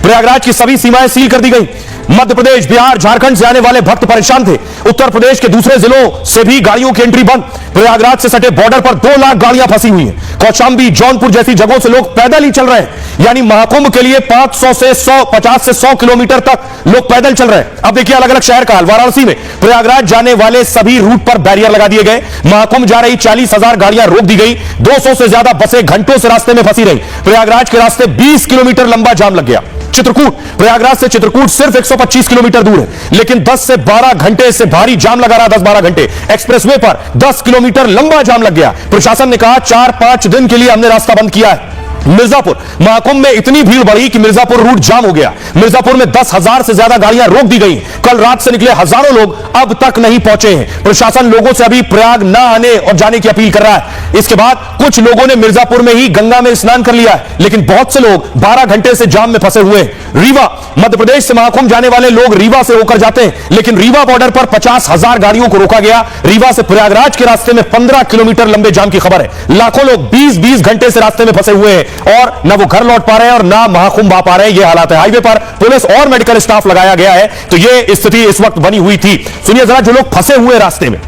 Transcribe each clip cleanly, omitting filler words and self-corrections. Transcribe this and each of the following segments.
प्रयागराज की सभी सीमाएं सील कर दी गई। मध्य प्रदेश, बिहार, झारखंड से आने वाले भक्त परेशान थे। उत्तर प्रदेश के दूसरे जिलों से भी गाड़ियों की एंट्री बंद। प्रयागराज से सटे बॉर्डर पर 2 लाख गाड़ियां फंसी हुई हैं। कौशांबी, जौनपुर जैसी जगहों से लोग पैदल ही चल रहे हैं। यानी महाकुंभ के लिए 50 से 100 किलोमीटर तक लोग पैदल चल रहे हैं। अब देखिए अलग अलग शहर का हाल। वाराणसी में प्रयागराज जाने वाले सभी रूट पर बैरियर लगा दिए गए। महाकुंभ जा रही 40,000 गाड़ियां रोक दी गई। 200 से ज्यादा बसें घंटों से रास्ते में फंसी रही। प्रयागराज के रास्ते 20 किलोमीटर लंबा जाम लग गया। चित्रकूट, प्रयागराज से चित्रकूट सिर्फ 125 किलोमीटर दूर है, लेकिन 10 से 12 घंटे से भारी जाम लगा रहा। 10-12 घंटे एक्सप्रेसवे पर 10 किलोमीटर लंबा जाम लग गया। प्रशासन ने कहा 4-5 दिन के लिए हमने रास्ता बंद किया है। मिर्जापुर, महाकुंभ में इतनी भीड़ बढ़ी कि मिर्जापुर रूट जाम हो गया। मिर्जापुर में 10,000 से ज्यादा गाड़ियां रोक दी गई। कल रात से निकले हजारों लोग अब तक नहीं पहुंचे हैं। प्रशासन लोगों से अभी प्रयाग न आने और जाने की अपील कर रहा है। इसके बाद कुछ लोगों ने मिर्जापुर में ही गंगा में स्नान कर लिया है, लेकिन बहुत से लोग 12 घंटे से जाम में फंसे हुए हैं। रीवा, मध्य प्रदेश से महाकुंभ जाने वाले लोग रीवा से होकर जाते हैं, लेकिन रीवा बॉर्डर पर 50,000 गाड़ियों को रोका गया। रीवा से प्रयागराज के रास्ते में 15 किलोमीटर लंबे जाम की खबर है। लाखों लोग 20-20 घंटे से रास्ते में फंसे हुए हैं और ना वो घर लौट पा रहे हैं और ना महाकुंभ आ पा रहे हैं। ये हालात है। हाईवे पर पुलिस और मेडिकल स्टाफ लगाया गया है। तो ये स्थिति इस वक्त बनी हुई थी। सुनिए जरा, जो लोग फंसे हुए रास्ते में,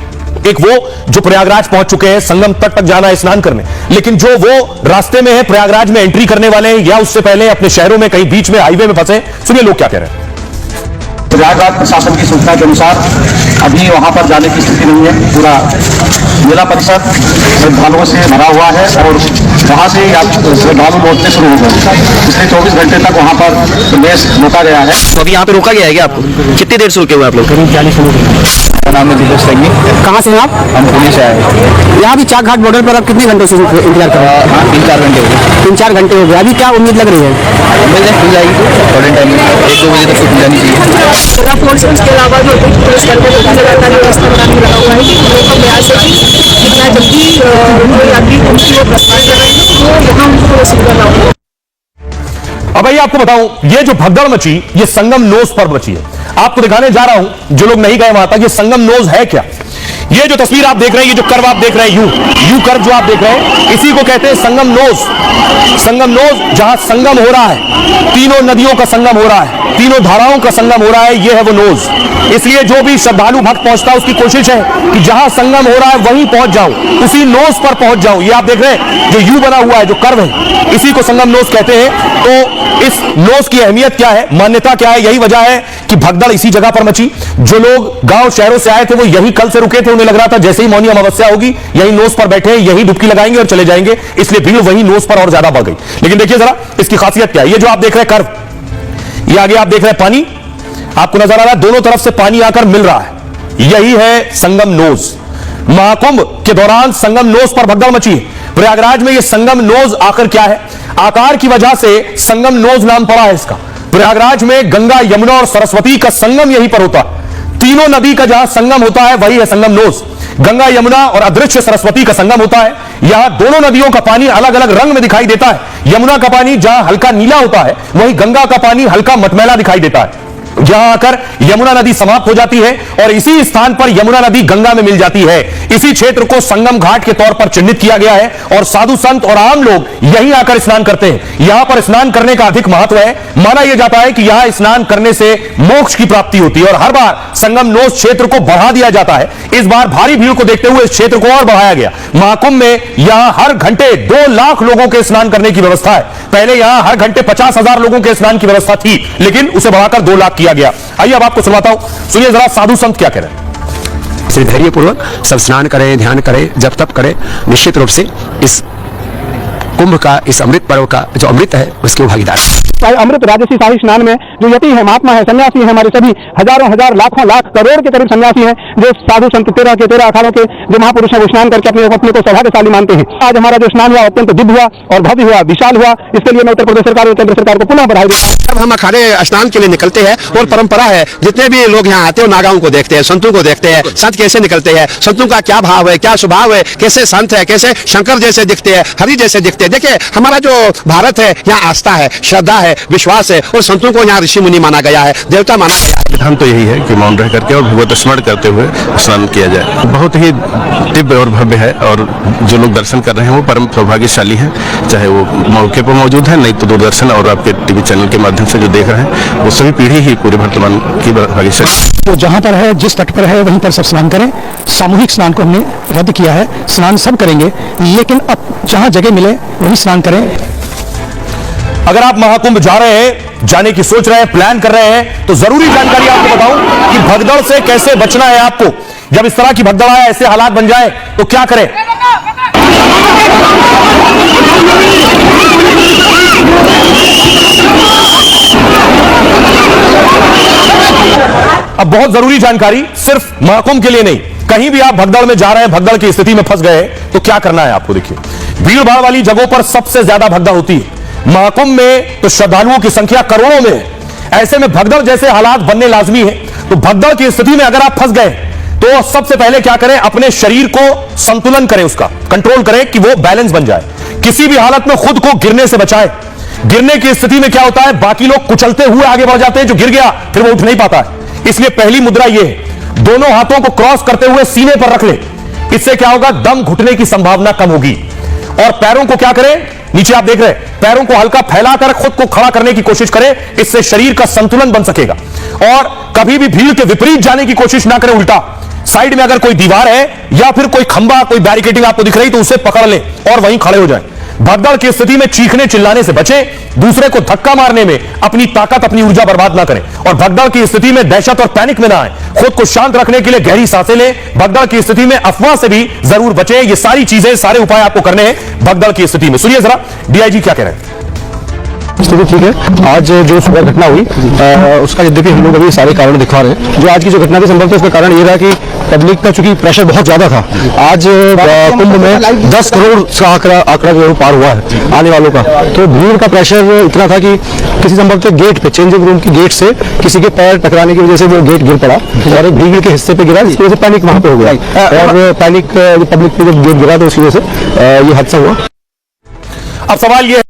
एक वो जो प्रयागराज पहुंच चुके हैं, संगम तट तक जाना है स्नान करने, लेकिन जो वो रास्ते में है प्रयागराज में एंट्री करने वाले हैं या उससे पहले अपने शहरों में कहीं बीच में हाईवे में फंसे, सुनिए लोग क्या कह रहे हैं। प्रयागराज प्रशासन की सूचना के अनुसार अभी वहां पर जाने की स्थिति नहीं है। पूरा मेला परिसर श्रद्धालुओं से भरा हुआ है और वहां से श्रद्धालु लौटने शुरू हो गए। पिछले 24 घंटे तक वहां पर प्रवेश रोका गया है। तो अभी यहाँ पे रोका गया है क्या आपको? कितनी देर से रुके हुए आप लोग? करीब 40 मिनट। नाम है दिलेश सिंह। कहाँ से हैं आप? हम पुणे से आए। यहाँ भी चाक घाट बॉर्डर पर आप कितने घंटों से इंतजार कर रहे हैं? 3-4 घंटे हो गए। 3-4 घंटे हो गए। अभी क्या उम्मीद लग रही है? खुल जाएगी थोड़े टाइम में, 1-2 बजे तक खुल जानी चाहिए। फोर्स इसके अलावा जो पुलिस करके लगातार व्यवस्था बनाने में लगा हुआ है। लोगों का प्रयास है कि जितना जल्दी यात्री उनकी वो प्रस्थान कर रहे हैं वो यहाँ उनको रिसीव करना होगा। अब भाई आपको बताऊं, ये जो भगदड़ मची ये संगम नोज पर मची है। आपको दिखाने जा रहा हूं, जो लोग नहीं गए वहां तक, ये संगम नोज है क्या। ये जो तस्वीर आप देख रहे हैं, ये जो कर्व आप देख रहे हैं, यू कर्व जो आप देख रहे हैं, इसी को कहते हैं संगम नोज। संगम नोज, जहां संगम हो रहा है, तीनों नदियों का संगम हो रहा है, तीनों धाराओं का संगम हो रहा है, ये है वो नोज। इसलिए जो भी श्रद्धालु भक्त पहुंचता है उसकी कोशिश है कि जहां संगम हो रहा है वहीं पहुंच जाऊं, उसी नोज पर पहुंच जाऊं। ये आप देख रहे हैं जो यू बना हुआ है, जो कर्व है, इसी को संगम नोज कहते हैं। तो इस नोज की अहमियत क्या है, मान्यता क्या है, यही वजह है कि भगदड़ इसी जगह पर मची। जो लोग गांव शहरों से आए थे वो यही कल से रुके थे। उन्हें लग रहा था जैसे ही मौनी अमावस्या होगी यही नोज पर बैठे, यही डुबकी लगाएंगे और चले जाएंगे, इसलिए भीड़ वही नोज पर और ज्यादा बढ़ गई। लेकिन देखिए जरा इसकी खासियत क्या है। ये जो आप देख रहे हैं कर्व, ये आगे आप देख रहे हैं पानी, आपको नजर आ रहा है दोनों तरफ से पानी आकर मिल रहा है, यही है संगम नोज। महाकुंभ के दौरान संगम नोज पर भगदड़ मची है। प्रयागराज में ये संगम नोज आकर क्या है, आकार की वजह से संगम नोज नाम पड़ा है इसका। प्रयागराज में गंगा, यमुना और सरस्वती का संगम यहीं पर होता है। तीनों नदी का जहां संगम होता है वही है संगम नोज। गंगा, यमुना और अदृश्य सरस्वती का संगम होता है। यहां दोनों नदियों का पानी अलग अलग रंग में दिखाई देता है। यमुना का पानी जहां हल्का नीला होता है, वहीं गंगा का पानी हल्का मटमैला दिखाई देता है। जहां आकर यमुना नदी समाप्त हो जाती है और इसी स्थान पर यमुना नदी गंगा में मिल जाती है। इसी क्षेत्र को संगम घाट के तौर पर चिन्हित किया गया है और साधु संत और आम लोग यहीं आकर स्नान करते हैं। यहां पर स्नान करने का अधिक महत्व है। माना यह जाता है कि यहां स्नान करने से मोक्ष की प्राप्ति होती है और हर बार संगम नोज क्षेत्र को बढ़ा दिया जाता है। इस बार भारी भीड़ को देखते हुए इस क्षेत्र को और बढ़ाया गया। महाकुंभ में यहां हर घंटे 2 लाख लोगों के स्नान करने की व्यवस्था है। पहले यहां हर घंटे 50,000 लोगों के स्नान की व्यवस्था थी, लेकिन उसे बढ़ाकर 2 लाख किया गया। आइए अब आपको सुनाता हूं, सुनिए जरा साधु संत क्या कह रहे हैं। श्री धैर्यपूर्वक सब स्नान करें, ध्यान करें, जब तप करें। निश्चित रूप से इस कुंभ का, इस अमृत पर्व का जो अमृत है उसके भागीदार। अमृत राजसी शाही स्नान में जो यति है, महात्मा है, सन्यासी है, हमारे सभी हजारों हजार लाखों लाख करोड़ के करीब सन्यासी हैं, जो साधु संत 13 अखाड़ों के जो महापुरुष हैं वो स्नान करके अपने को सौभाग्यशाली मानते हैं। आज हमारा जो स्नान हुआ अत्यंत दिव्य हुआ और भव्य हुआ, विशाल हुआ। इसके लिए मैं उत्तर प्रदेश सरकार और केंद्र सरकार को पुनः बधाई देता हूं। जब हम अखाड़े स्नान के लिए निकलते हैं और परंपरा है, जितने भी लोग यहाँ आते हैं नागाओं को देखते हैं, संतों को देखते हैं, संत कैसे निकलते हैं, संतों का क्या भाव है, क्या स्वभाव है, कैसे संत है, कैसे शंकर जैसे दिखते हैं, हरि जैसे दिखते हैं। है। देखिए हमारा जो भारत है, यहाँ आस्था है, श्रद्धा है, विश्वास है, और संतों को यहाँ ऋषि मुनि माना गया है, देवता माना गया है। विधान तो यही है कि मौन रह करके और भगवत स्मरण करते हुए स्नान किया जाए। बहुत ही दिव्य और भव्य है, और जो लोग दर्शन कर रहे हैं वो परम सौभाग्यशाली हैं, चाहे वो मौके पर मौजूद है, नहीं तो दूरदर्शन और आपके टीवी चैनल के माध्यम से जो देख रहे हैं वो सभी पीढ़ी ही पूरे वर्तमान की भाग्यशाली। तो जहाँ पर है, जिस तट पर है, वहीं पर सब स्नान करें। सामूहिक स्नान को हमने रद्द किया है, स्नान सब करेंगे, लेकिन अब जहाँ जगह मिले वहीं स्नान करें। अगर आप महाकुंभ जा रहे हैं, जाने की सोच रहे हैं, प्लान कर रहे हैं, तो जरूरी जानकारी आपको बताऊं कि भगदड़ से कैसे बचना है आपको। जब इस तरह की भगदड़ आए, ऐसे हालात बन जाए, तो क्या करें। अब बहुत जरूरी जानकारी, सिर्फ महाकुंभ के लिए नहीं, कहीं भी आप भगदड़ में जा रहे हैं, भगदड़ की स्थिति में फंस गए, तो क्या करना है आपको। देखिए, भीड़ भाड़ वाली जगहों पर सबसे ज्यादा भगदड़ होती है। महाकुंभ में तो श्रद्धालुओं की संख्या करोड़ों में है। ऐसे में भगदड़ जैसे हालात बनने लाजमी है। तो भगदड़ की स्थिति में अगर आप फंस गए, तो सबसे पहले क्या करें, अपने शरीर को संतुलन करें, उसका कंट्रोल करें कि वो बैलेंस बन जाए। किसी भी हालत में खुद को गिरने से बचाएं। गिरने की स्थिति में क्या होता है, बाकी लोग कुचलते हुए आगे बढ़ जाते हैं, जो गिर गया फिर वो उठ नहीं पाता है। इसलिए पहली मुद्रा यह है, दोनों हाथों को क्रॉस करते हुए सीने पर रख ले। इससे क्या होगा, दम घुटने की संभावना कम होगी। और पैरों को क्या करें, नीचे आप देख रहे हैं, पैरों को हल्का फैलाकर खुद को खड़ा करने की कोशिश करें। इससे शरीर का संतुलन बन सकेगा। और कभी भी भीड़ के विपरीत जाने की कोशिश ना करें, उल्टा साइड में अगर कोई दीवार है या फिर कोई खंबा, कोई बैरिकेडिंग आपको दिख रही, तो उसे पकड़ लें और वहीं खड़े हो जाएं। भगदड़ की स्थिति में चीखने चिल्लाने से बचें। दूसरे को धक्का मारने में अपनी ताकत, अपनी ऊर्जा बर्बाद ना करें। और भगदड़ की स्थिति में दहशत और पैनिक में ना आए। खुद को शांत रखने के लिए गहरी सांसें लें। भगदड़ की स्थिति में अफवाह से भी जरूर बचें। ये सारी चीजें, सारे उपाय आपको करने हैं भगदड़ की स्थिति में। सुनिए जरा डीआईजी क्या कह रहे हैं। स्थिति ठीक है। आज जो सुबह घटना हुई, उसका यद्यपि हम लोग अभी सारे कारण दिखा रहे हैं। जो आज की जो घटना थी, संभवतः उसका कारण ये रहा कि पब्लिक का चूंकि प्रेशर बहुत ज्यादा था। आज कुंभ में 10 करोड़ का आंकड़ा जो पार हुआ है आने वालों का, तो भीड़ का प्रेशर इतना था कि किसी संभवतः गेट पे, चेंजिंग रूम की गेट से किसी के पैर टकराने की वजह से वो गेट गिर पड़ा और एक भीड़ के हिस्से पे गिरा, जिसकी वजह से पैनिक वहां पे हो गया। और पैनिक पब्लिक पे जब गेट गिरा तो उसकी वजह से ये हादसा हुआ। अब सवाल ये